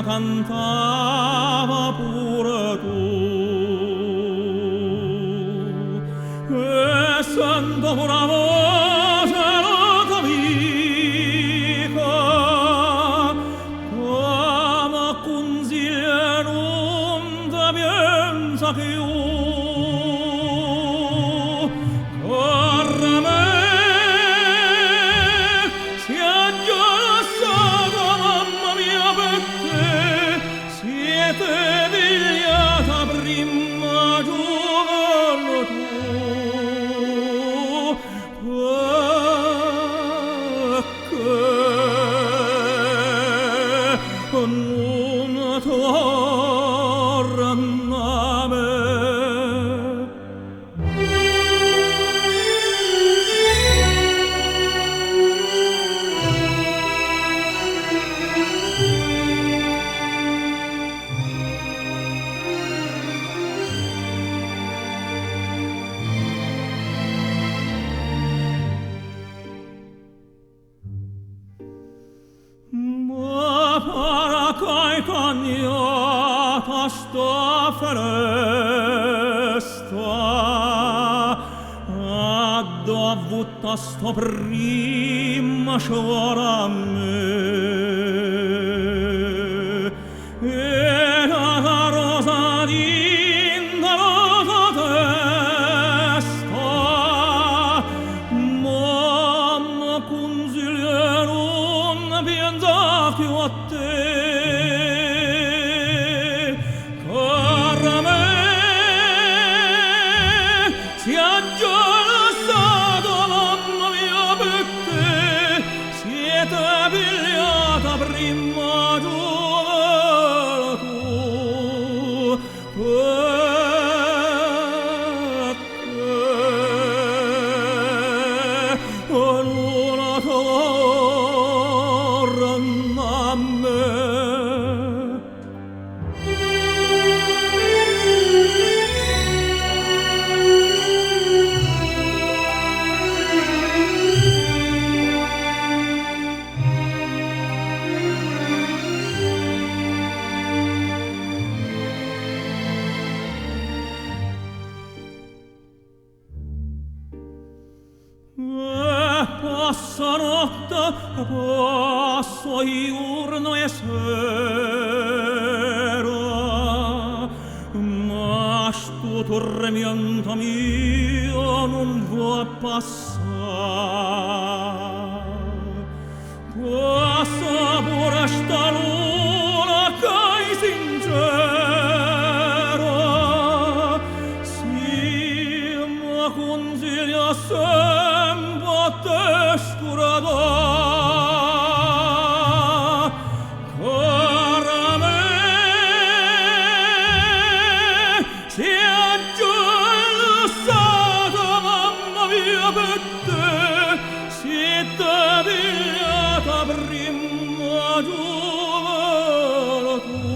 cantava pure tu. Essendo una voce nota amica, come consiglia non ti pensa che io corre me, sia già stata mamma mia per te, siete vegliata prima giovane tu, perché non torna a me. Ma para kai cagnata sta feresta, ha dovuta sto prima sciora a me, e la rosa d'inda rosa testa, mamma consigliere non pensa più a te, cara me, sia già stata mamma mia per te, siete pigliata prima giovane tu, perché non torna a me. Passa notte, passa giorno e sera, ma sto tormento mio non vuol passare. Passa pure sta luna che è sincera, sì, ma consiglia sempre a te scurata, cara me, sia già stata mamma mia per te, siete pigliata prima giovane tu,